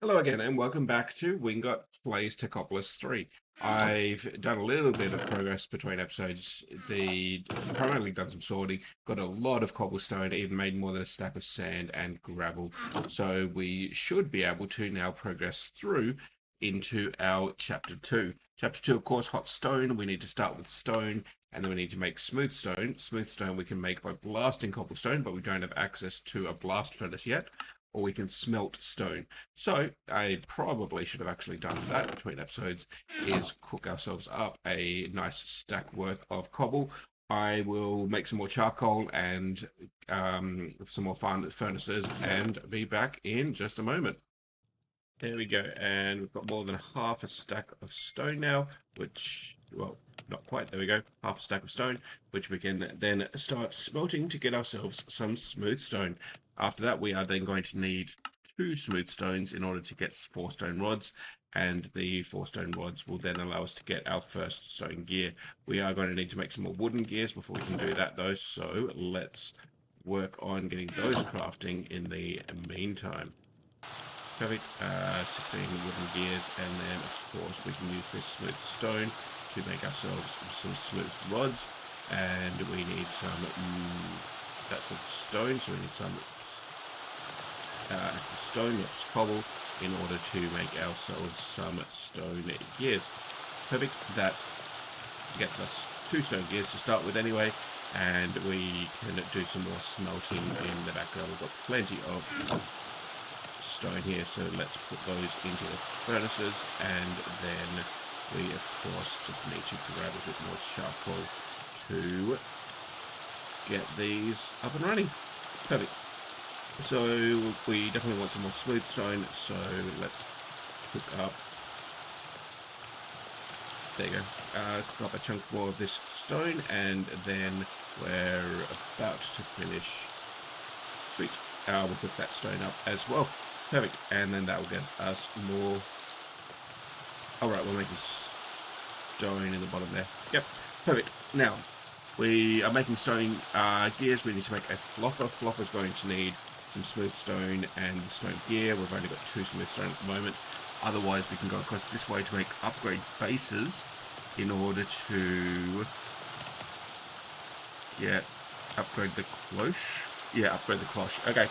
Hello again, and welcome back to Wingot Plays Techopolis 3. I've done a little bit of progress between episodes. Primarily done some sorting, got a lot of cobblestone, even made more than a stack of sand and gravel. So we should be able to now progress through into our Chapter 2. Chapter 2, of course, hot stone. We need to start with stone, and then we need to make smooth stone. Smooth stone we can make by blasting cobblestone, but we don't have access to a blast furnace yet. Or we can smelt stone. So I probably should have actually done that between episodes, is cook ourselves up a nice stack worth of cobble. I will make some more charcoal and some more furnaces and be back in just a moment. There we go, and we've got more than half a stack of stone now, which, well, not quite, there we go, half a stack of stone, which we can then start smelting to get ourselves some smooth stone. After that, we are then going to need 2 smooth stones in order to get 4 stone rods, and the 4 stone rods will then allow us to get our first stone gear. We are going to need to make some more wooden gears before we can do that, though, so let's work on getting those crafting in the meantime. Perfect. 16 wooden gears, and then of course we can use this smooth stone to make ourselves some smooth rods, and we need some that's a stone, so we need some stone, not cobble, in order to make ourselves some stone gears. Perfect. That gets us 2 stone gears to start with anyway, and we can do some more smelting in the background. We've got plenty of stone here, so let's put those into the furnaces, and then we of course just need to grab a bit more charcoal to get these up and running. Perfect. So we definitely want some more smooth stone, so let's cook up, there you go, cook up a chunk more of this stone, and then we're about to finish. Sweet. We'll cook that stone up as well. Perfect, and then that will get us more. Alright, we're making stone in the bottom there. Yep, perfect. Now, we are making stone gears. We need to make a flopper. Flopper's going to need some smooth stone and stone gear. We've only got 2 smooth stone at the moment. Otherwise, we can go across this way to make upgrade bases in order to upgrade the cloche. Yeah, upgrade the cloche. Okay.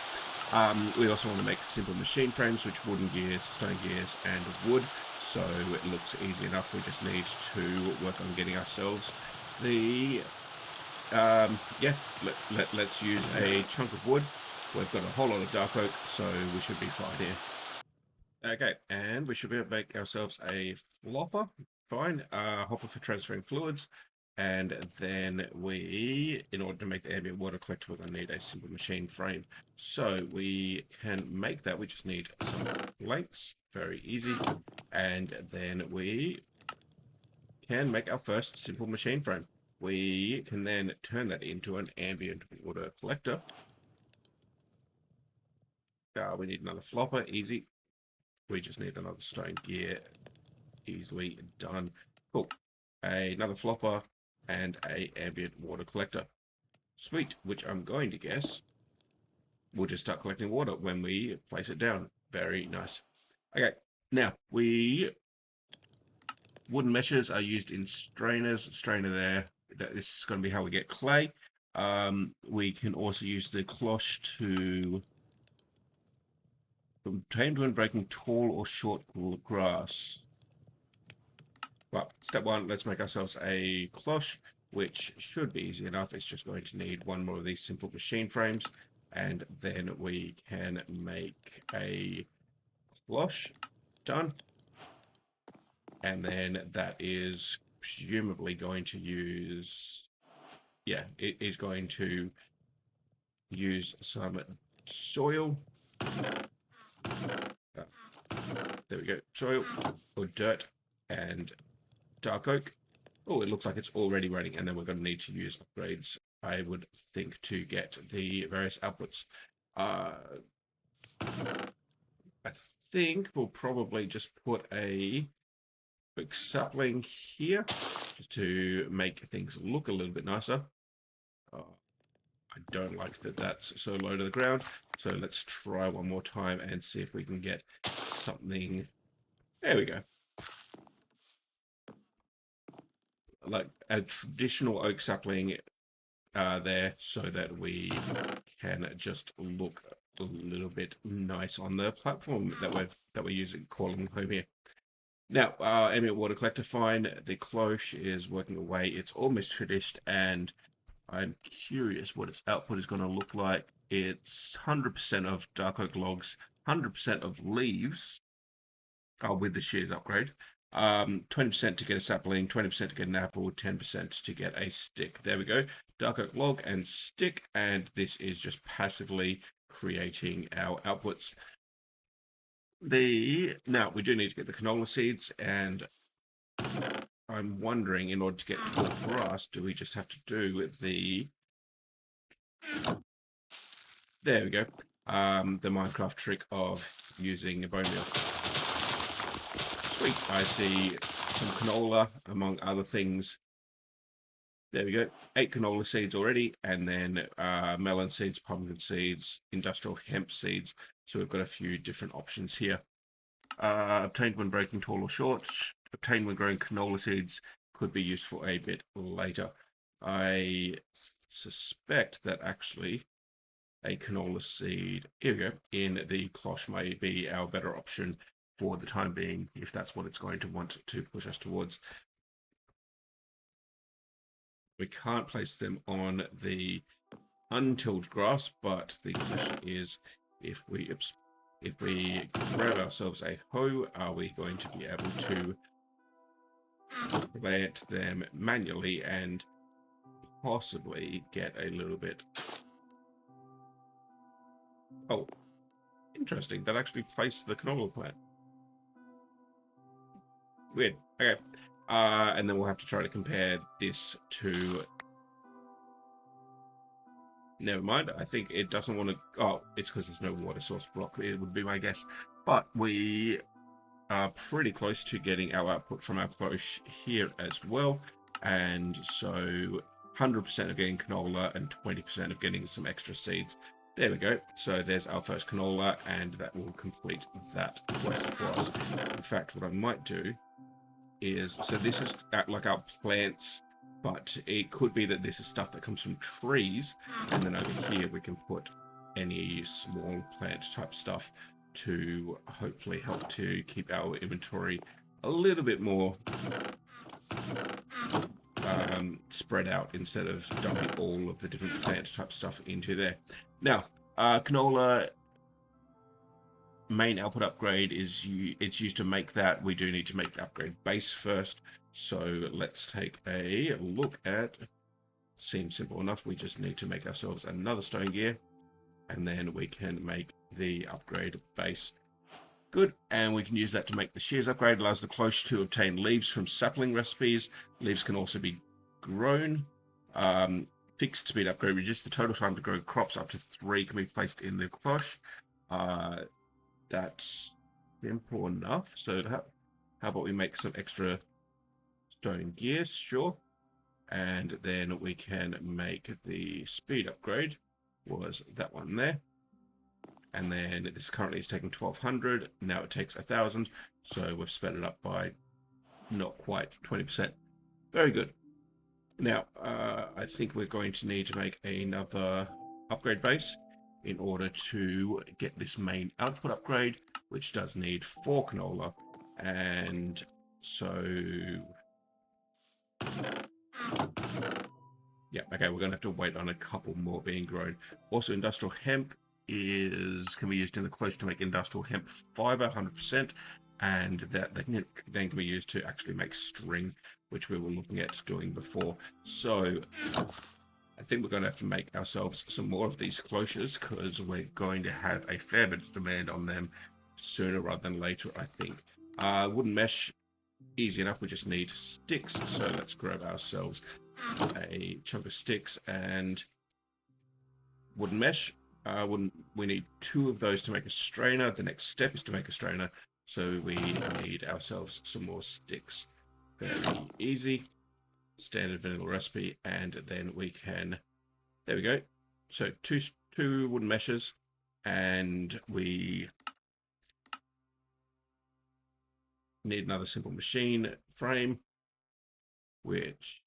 We also want to make simple machine frames, which wooden gears, stone gears, and wood. So it looks easy enough. We just need to work on getting ourselves the let's use a chunk of wood. We've got a whole lot of dark oak, so we should be fine here. Okay, and we should be able to make ourselves a flopper. Fine. Hopper for transferring fluids. And then we, in order to make the ambient water collector, we're going to need a simple machine frame. So we can make that. We just need some planks. Very easy. And then we can make our first simple machine frame. We can then turn that into an ambient water collector. We need another flopper. Easy. We just need another stone gear. Easily done. Cool. Another flopper and a ambient water collector. Sweet, which I'm going to guess we'll just start collecting water when we place it down. Very nice. Okay, now wooden meshes are used in strainers. Strainer there. This is going to be how we get clay. We can also use the cloche to obtain when breaking tall or short grass. Well, step 1, let's make ourselves a cloche, which should be easy enough. It's just going to need 1 more of these simple machine frames, and then we can make a cloche. Done. And then that is presumably going to use, yeah, it is going to use some soil. There we go, soil or dirt and dark oak. Oh, it looks like it's already running, and then we're going to need to use upgrades, I would think, to get the various outputs. I think we'll probably just put a quick sapling here, just to make things look a little bit nicer. I don't like that that's so low to the ground, so let's try one more time and see if we can get something. There we go. Like a traditional oak sapling there, so that we can just look a little bit nice on the platform that we're using, calling home here. Now, ambient water collector, fine. The cloche is working away. It's almost finished, and I'm curious what its output is going to look like. It's 100% of dark oak logs, 100% of leaves, with the shears upgrade. 20% to get a sapling, 20% to get an apple, 10% to get a stick. There we go. Dark oak log and stick, and this is just passively creating our outputs. Now we do need to get the canola seeds, and I'm wondering, in order to get tall grass, do we just have to do the? There we go. The Minecraft trick of using a bone meal. Sweet. I see some canola, among other things. There we go. 8 canola seeds already, and then melon seeds, pumpkin seeds, industrial hemp seeds. So we've got a few different options here. Obtained when breaking tall or short. Obtained when growing canola seeds could be useful a bit later. I suspect that actually a canola seed, here we go, in the cloche may be our better option for the time being, if that's what it's going to want to push us towards. We can't place them on the untilled grass, but the question is, if we grab ourselves a hoe, are we going to be able to plant them manually and possibly get a little bit? Oh, interesting. That actually placed the canola plant. Weird. Okay. And then we'll have to try to compare this to... Never mind. I think it doesn't want to... Oh, it's because there's no water source block. It would be my guess. But we are pretty close to getting our output from our cloche here as well. And so 100% of getting canola and 20% of getting some extra seeds. There we go. So there's our first canola, and that will complete that quest for us. In fact, what I might do is, so this is like our plants, but it could be that this is stuff that comes from trees, and then over here we can put any small plant type stuff to hopefully help to keep our inventory a little bit more spread out, instead of dumping all of the different plant type stuff into there. Now, canola main output upgrade is it's used to make that. We do need to make the upgrade base first. So let's take a look at. Seems simple enough. We just need to make ourselves another stone gear, and then we can make the upgrade base. Good, and we can use that to make the shears upgrade. Allows the cloche to obtain leaves from sapling recipes. Leaves can also be grown. Fixed speed upgrade, reduce the total time to grow crops up to 3 can be placed in the cloche. That's simple enough. So how about we make some extra stone gears? Sure. And then we can make the speed upgrade, was that one there. And then this currently is taking 1200. Now it takes 1000. So we've sped it up by not quite 20%. Very good. Now, I think we're going to need to make another upgrade base in order to get this main output upgrade, which does need 4 canola. And so... yeah, okay, we're going to have to wait on a couple more being grown. Also, industrial hemp can be used in the cloche to make industrial hemp fiber, 100%. And that then can be used to actually make string, which we were looking at doing before. So I think we're going to have to make ourselves some more of these cloches, because we're going to have a fair bit of demand on them sooner rather than later, I think. Wooden mesh, easy enough. We just need sticks. So let's grab ourselves a chunk of sticks and wooden mesh. We need 2 of those to make a strainer. The next step is to make a strainer. So we need ourselves some more sticks. Very easy. Standard vanilla recipe. And then we can... there we go. So two wooden meshes. And we Need another simple machine frame, which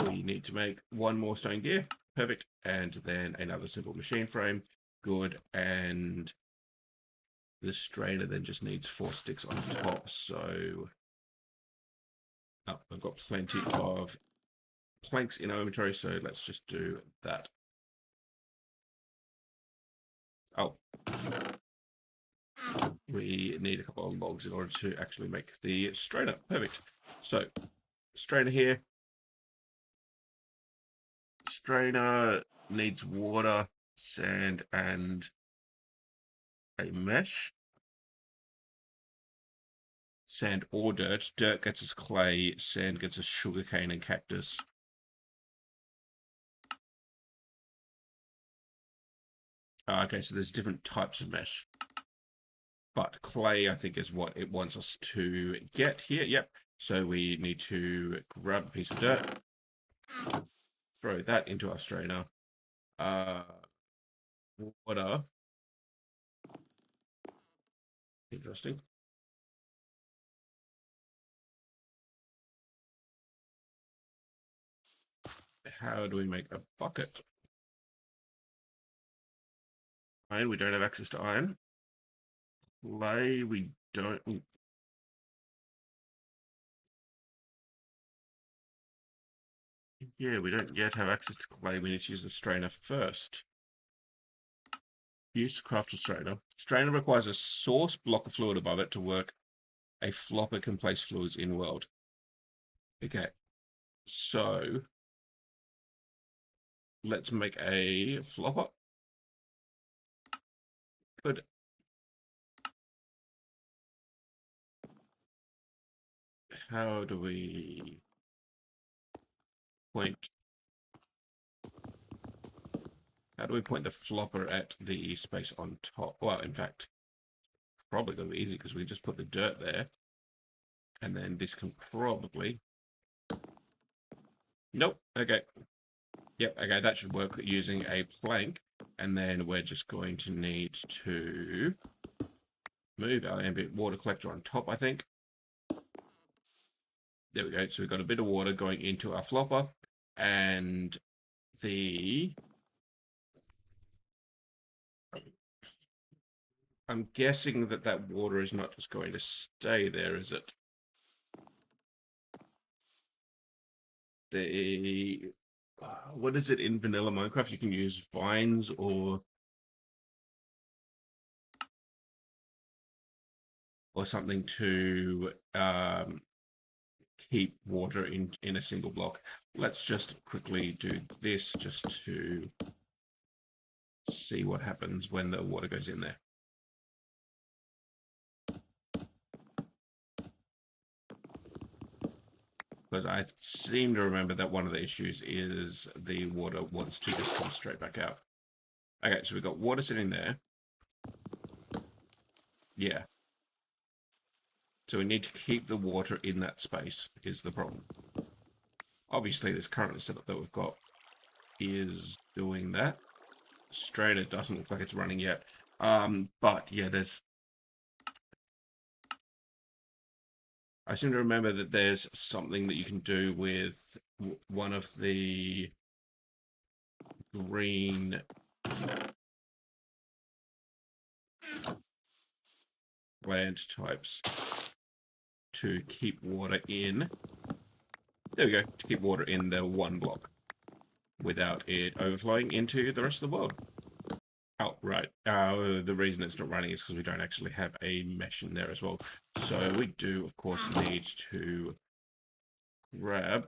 we need to make one more stone gear. Perfect. And then another simple machine frame. Good. And the strainer then just needs 4 sticks on top. So I've got plenty of planks in our inventory, so let's just do that. Oh, we need a couple of logs in order to actually make the strainer. Perfect. So, strainer here. Strainer needs water, sand, and a mesh. Sand or dirt. Dirt gets us clay, sand gets us sugarcane and cactus. Okay, so there's different types of mesh. But clay, I think, is what it wants us to get here. Yep. So we need to grab a piece of dirt, throw that into our strainer. Water. Interesting. How do we make a bucket? Iron, we don't have access to iron. Clay, we don't. Yeah, we don't yet have access to clay. We need to use the strainer first. Used to craft a strainer. Strainer requires a source block of fluid above it to work. A flopper can place fluids in world. Okay, so let's make a flopper. Good. How do we point? How do we point the flopper at the space on top? Well, in fact, probably going to be easy because we just put the dirt there. And then this can probably... Nope. Okay. Yep. Okay, that should work using a plank. And then we're just going to need to move our ambient water collector on top, I think. There we go. So we've got a bit of water going into our flopper. And the... I'm guessing that that water is not just going to stay there, is it? The... what is it in vanilla Minecraft? You can use vines or something to keep water in a single block. Let's just quickly do this just to see what happens when the water goes in there. But I seem to remember that one of the issues is the water wants to just come straight back out. Okay, so we've got water sitting there. Yeah. So we need to keep the water in that space is the problem. Obviously, this current setup that we've got is doing that. Strainer doesn't look like it's running yet. But yeah, there's... I seem to remember that there's something that you can do with one of the green plant types to keep water in. There we go, to keep water in the one block without it overflowing into the rest of the world. Oh, right. The reason it's not running is because we don't actually have a mesh in there as well. So we do, of course, need to grab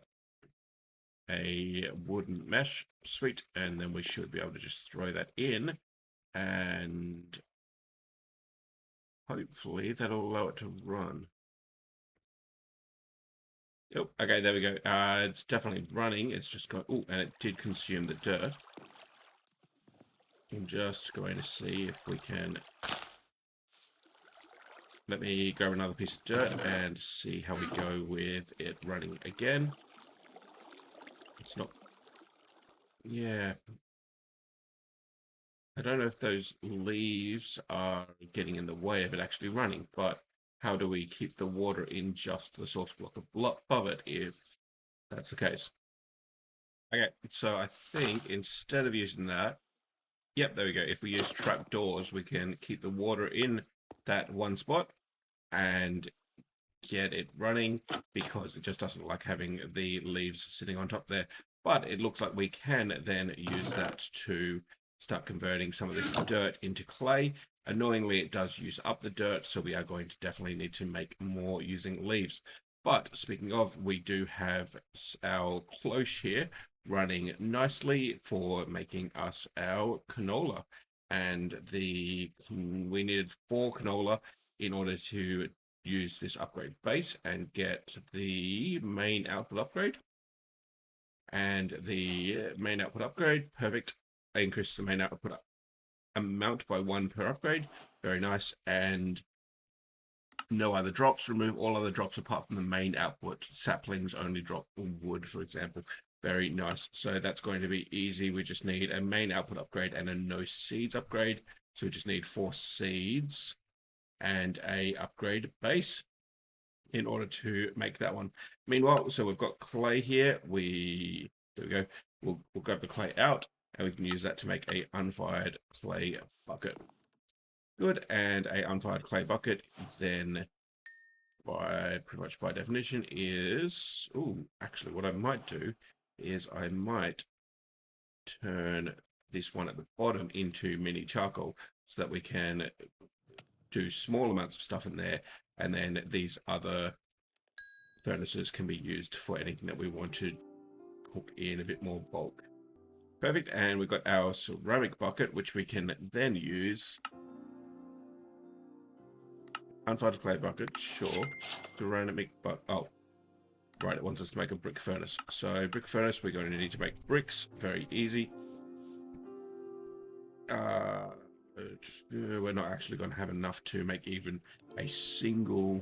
a wooden mesh. Sweet. And then we should be able to just throw that in. And hopefully that'll allow it to run. Oh, okay, there we go. It's definitely running. It's just got... Oh, and it did consume the dirt. I'm just going to see if we can... Let me grab another piece of dirt and see how we go with it running again. It's not... Yeah. I don't know if those leaves are getting in the way of it actually running, but how do we keep the water in just the source block above it if that's the case? Okay, so I think instead of using that, yep, there we go. If we use trapdoors, we can keep the water in that one spot and get it running because it just doesn't like having the leaves sitting on top there. But it looks like we can then use that to start converting some of this dirt into clay. Annoyingly, it does use up the dirt, so we are going to definitely need to make more using leaves. But speaking of, we do have our cloche here running nicely for making us our canola. And we needed 4 canola in order to use this upgrade base and get the main output upgrade. And the main output upgrade, perfect. I increased the main output amount by 1 per upgrade. Very nice. And no other drops. Remove all other drops apart from the main output. Saplings only drop wood, for example. Very nice. So that's going to be easy. We just need a main output upgrade and a no seeds upgrade. So we just need 4 seeds and a upgrade base in order to make that one. Meanwhile, so we've got clay here. There we go. We'll grab the clay out and we can use that to make a unfired clay bucket. Good, and a unfired clay bucket then pretty much by definition is, actually what I might do is I might turn this one at the bottom into mini charcoal so that we can do small amounts of stuff in there, and then these other furnaces can be used for anything that we want to cook in a bit more bulk. Perfect, and we've got our ceramic bucket, which we can then use. Unfired clay bucket, sure. Ceramic bucket, oh, right, it wants us to make a brick furnace. So brick furnace, we're going to need to make bricks, very easy. We're not actually going to have enough to make even a single.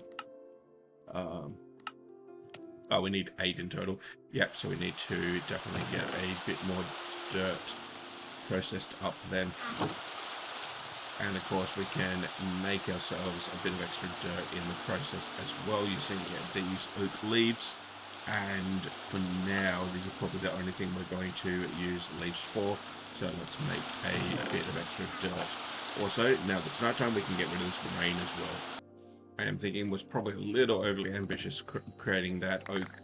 We need 8 in total. Yep, so we need to definitely get a bit more dirt processed up then. And of course we can make ourselves a bit of extra dirt in the process as well using these oak leaves. And for now, these are probably the only thing we're going to use leaves for. So let's make a bit of extra dirt. Also, now that it's nighttime, we can get rid of this rain as well. I am thinking was probably a little overly ambitious creating that oak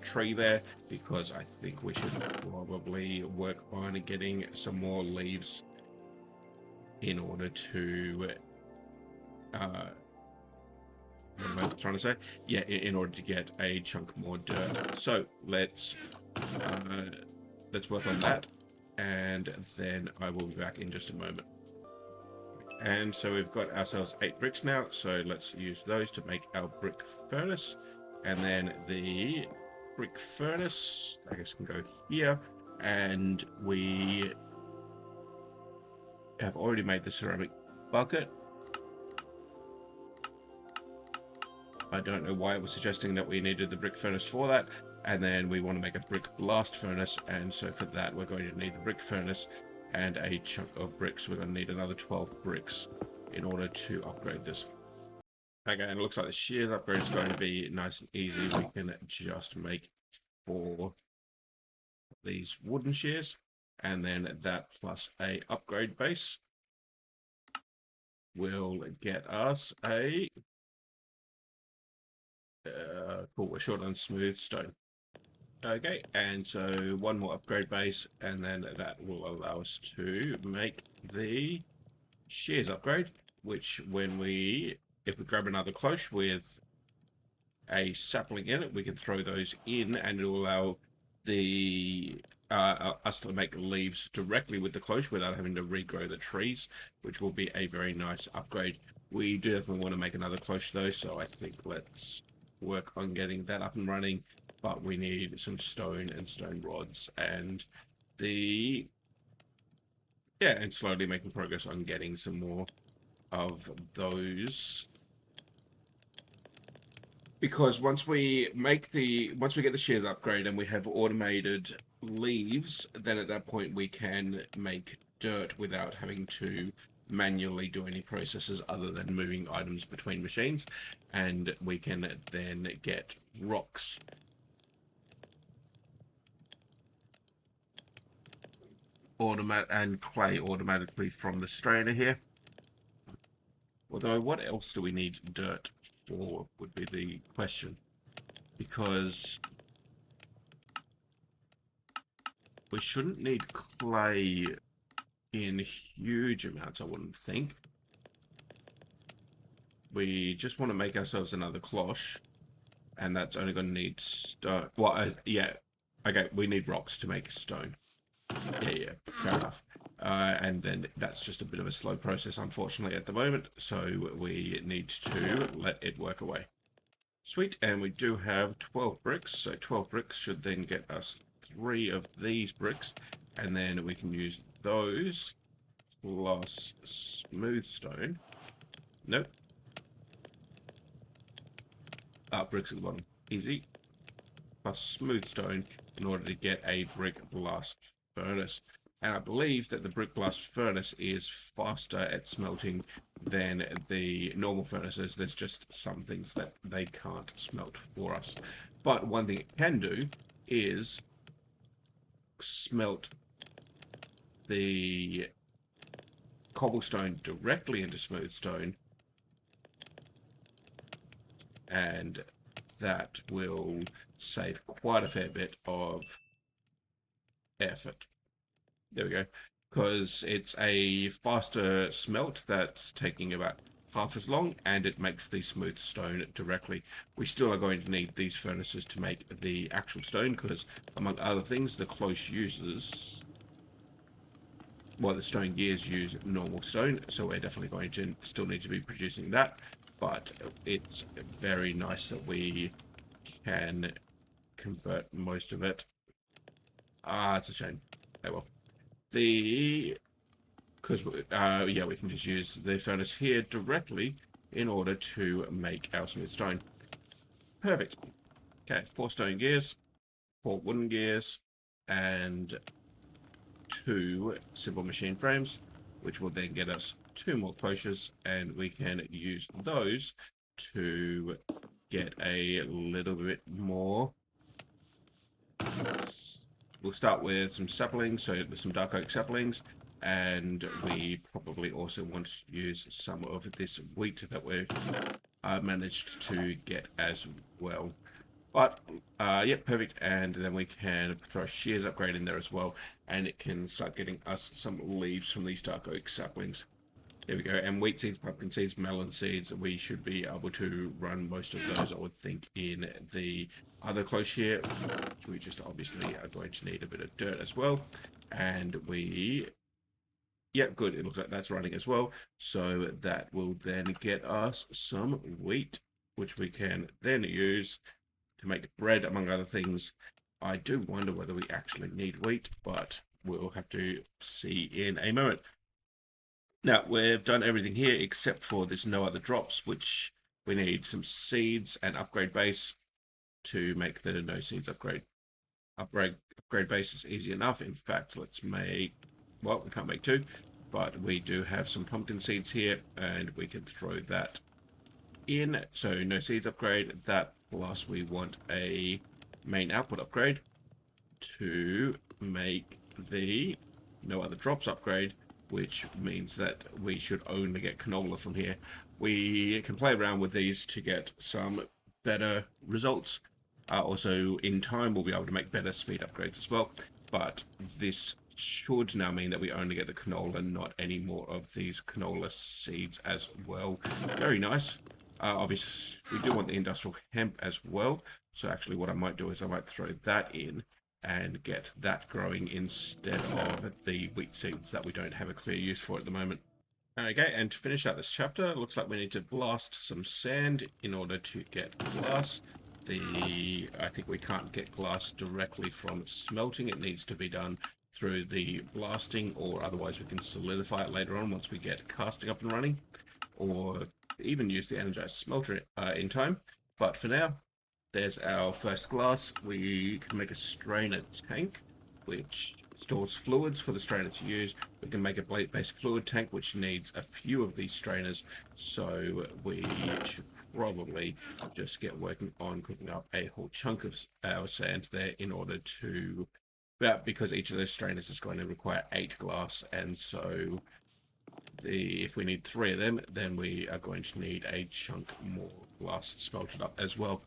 tree there, because I think we should probably work on getting some more leaves in order to what am I trying to say? Yeah, in order to get a chunk more dirt. So let's work on that, and then I will be back in just a moment. And so we've got ourselves 8 bricks now, so let's use those to make our brick furnace. And then the brick furnace, I guess, can go here. And we have already made the ceramic bucket. I don't know why it was suggesting that we needed the brick furnace for that. And then we want to make a brick blast furnace, and so for that we're going to need the brick furnace and a chunk of bricks. We're going to need another 12 bricks in order to upgrade this. Okay, and it looks like the shears upgrade is going to be nice and easy. We can just make 4 these wooden shears, and then that plus a upgrade base will get us a cool, we're short on smooth stone. Okay, and so 1 more upgrade base, and then that will allow us to make the shears upgrade, which if we grab another cloche with a sapling in it, we can throw those in, and it will allow us to make leaves directly with the cloche without having to regrow the trees, which will be a very nice upgrade. We do definitely want to make another cloche though, so I think let's work on getting that up and running. But we need some stone and stone rods, and and slowly making progress on getting some more of those. Because once we get the shears upgrade and we have automated leaves, then at that point we can make dirt without having to manually do any processes other than moving items between machines, and we can then get rocks and clay automatically from the strainer here. Although, what else do we need dirt for would be the question, because we shouldn't need clay in huge amounts, I wouldn't think. We just want to make ourselves another cloche, and that's only going to need stone. Well, yeah, okay, we need rocks to make stone. Yeah, fair enough. And then that's just a bit of a slow process, unfortunately, at the moment, so we need to let it work away. Sweet, and we do have 12 bricks, so 12 bricks should then get us 3 of these bricks, and then we can use those plus smooth stone. Nope. Bricks at the bottom. Easy. Plus smooth stone in order to get a brick blast furnace. And I believe that the brick blast furnace is faster at smelting than the normal furnaces. There's just some things that they can't smelt for us. But one thing it can do is smelt the cobblestone directly into smooth stone, and that will save quite a fair bit of effort. There we go. Because it's a faster smelt that's taking about half as long, and it makes the smooth stone directly. We still are going to need these furnaces to make the actual stone, because among other things, the Cloche uses... well, the stone gears use normal stone, so we're definitely going to still need to be producing that. But it's very nice that we can convert most of it. It's a shame. Oh well. Because yeah, we can just use the furnace here directly in order to make our smooth stone. Perfect. Okay, 4 stone gears, 4 wooden gears, and 2 simple machine frames, which will then get us 2 more cloches, and we can use those to get a little bit more. We'll start with some saplings, so there's some dark oak saplings, and we probably also want to use some of this wheat that we've managed to get as well. But, yeah, perfect, and then we can throw a shears upgrade in there as well, and it can start getting us some leaves from these dark oak saplings. There we go, and wheat seeds, pumpkin seeds, melon seeds, we should be able to run most of those, I would think, in the other cloche here. We just obviously are going to need a bit of dirt as well, and we... Yep, good, it looks like that's running as well, so that will then get us some wheat, which we can then use to make bread, among other things. I do wonder whether we actually need wheat, but we'll have to see in a moment. Now, we've done everything here except for this no other drops, which we need some seeds and upgrade base to make the no seeds upgrade. Upgrade base is easy enough. In fact, let's make, well, we can't make 2, but we do have some pumpkin seeds here, and we can throw that in. So no seeds upgrade, that plus we want a main output upgrade to make the no other drops upgrade, which means that we should only get canola from here. We can play around with these to get some better results. Also, in time, we'll be able to make better speed upgrades as well. But this should now mean that we only get the canola, not any more of these canola seeds as well. Very nice. Obviously, we do want the industrial hemp as well. So actually what I might do is I might throw that in and get that growing instead of the wheat seeds that we don't have a clear use for at the moment. Okay, and to finish out this chapter, it looks like we need to blast some sand in order to get glass. I think we can't get glass directly from smelting. It needs to be done through the blasting, or otherwise we can solidify it later on once we get casting up and running, or even use the energized smelter in time. But for now, there's our first glass. We can make a strainer tank, which stores fluids for the strainer to use. We can make a basic fluid tank, which needs a few of these strainers, so we should probably just get working on cooking up a whole chunk of our sand there in order to, because each of those strainers is going to require 8 glass, and so if we need 3 of them, then we are going to need a chunk more glass smelted up as well.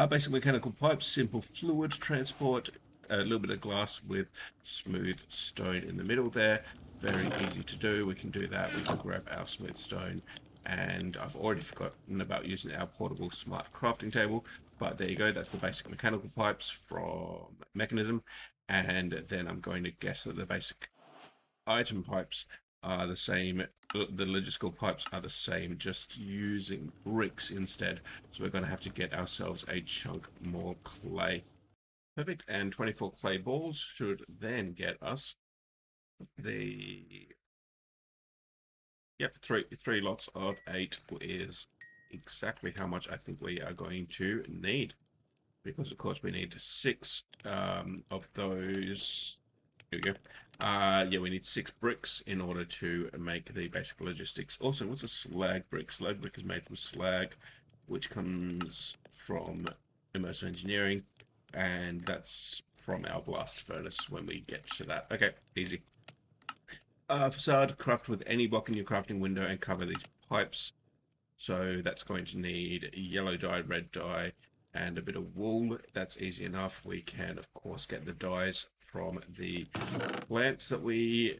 Basic mechanical pipes, simple fluid transport, a little bit of glass with smooth stone in the middle there. Very easy to do. We can do that. We can grab our smooth stone, and I've already forgotten about using our portable smart crafting table, but there you go. That's the basic mechanical pipes from Mechanism, and then I'm going to guess that the basic item pipes are the same. The logistical pipes are the same, just using bricks instead. So we're going to have to get ourselves a chunk more clay. Perfect. And 24 clay balls should then get us the, yep, three lots of 8 is exactly how much I think we are going to need, because of course we need 6 of those. Here we go. Yeah, we need 6 bricks in order to make the basic logistics. Also, what's a slag brick? Slag brick is made from slag, which comes from immersive engineering, and that's from our blast furnace when we get to that. Okay, easy. Facade, craft with any block in your crafting window and cover these pipes. So that's going to need yellow dye, red dye, and a bit of wool. That's easy enough. We can, of course, get the dyes from the plants that we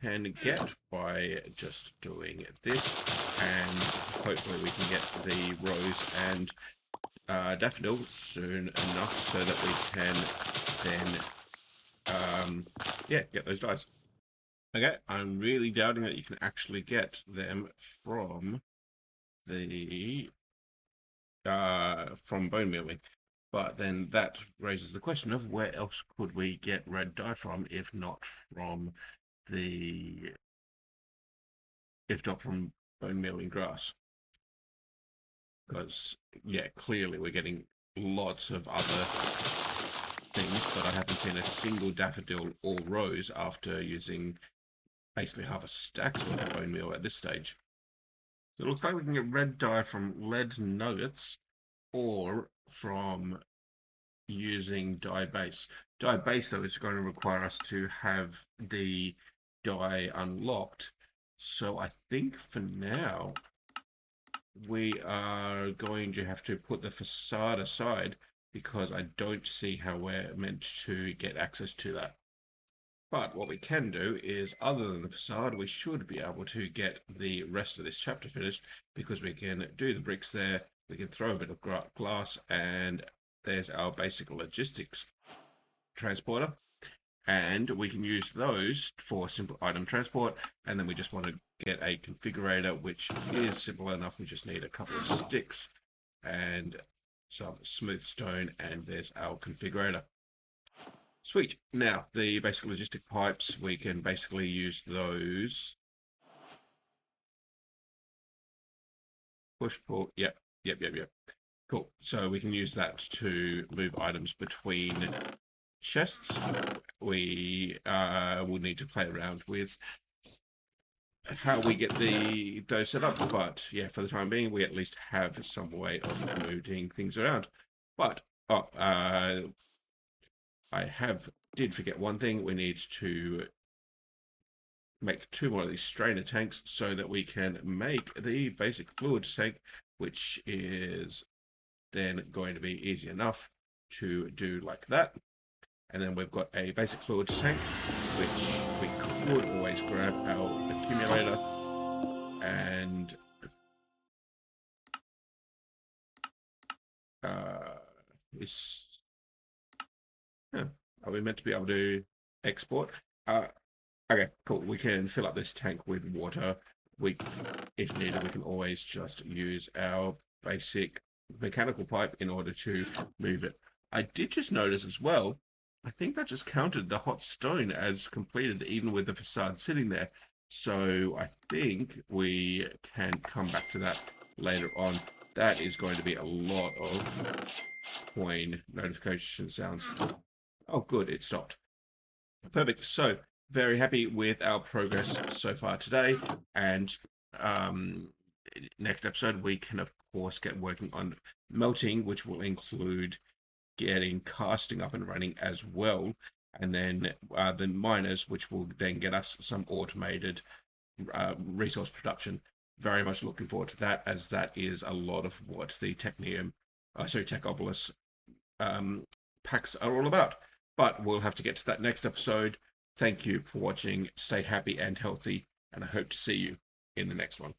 can get by just doing this, and hopefully we can get the rose and daffodil soon enough so that we can then yeah, get those dyes. Okay, I'm really doubting that you can actually get them from the from bone mealing. But then that raises the question of where else could we get red dye from if not from bone mealing grass? Because yeah, clearly we're getting lots of other things, but I haven't seen a single daffodil or rose after using basically half a stack's worth of bone meal at this stage. So it looks like we can get red dye from lead nuggets or from using dye base. Dye base, though, is going to require us to have the dye unlocked. So I think for now, we are going to have to put the facade aside because I don't see how we're meant to get access to that. But what we can do is, other than the facade, we should be able to get the rest of this chapter finished because we can do the bricks there, we can throw a bit of glass, and there's our basic logistics transporter. And we can use those for simple item transport, and then we just want to get a configurator, which is simple enough. We just need a couple of sticks and some smooth stone, and there's our configurator. Sweet. Now, the basic logistic pipes, we can basically use those. Push, pull. Yep. Cool. So we can use that to move items between chests. We will need to play around with how we get those set up. But yeah, for the time being, we at least have some way of moving things around. But, I did forget one thing. We need to make 2 more of these strainer tanks so that we can make the basic fluid tank, which is then going to be easy enough to do like that. And then we've got a basic fluid tank, which we could always grab our accumulator and this. Yeah. Are we meant to be able to export? Okay, cool. We can fill up this tank with water. If needed, we can always just use our basic mechanical pipe in order to move it. I did just notice as well, I think that just counted the hot stone as completed, even with the facade sitting there. So I think we can come back to that later on. That is going to be a lot of coin notification sounds. Oh, good, it stopped. Perfect. So, very happy with our progress so far today. And um, next episode, we can, of course, get working on melting, which will include getting casting up and running as well. And then the miners, which will then get us some automated resource production. Very much looking forward to that, as that is a lot of what the Techopolis um, packs are all about. But we'll have to get to that next episode. Thank you for watching. Stay happy and healthy, and I hope to see you in the next one.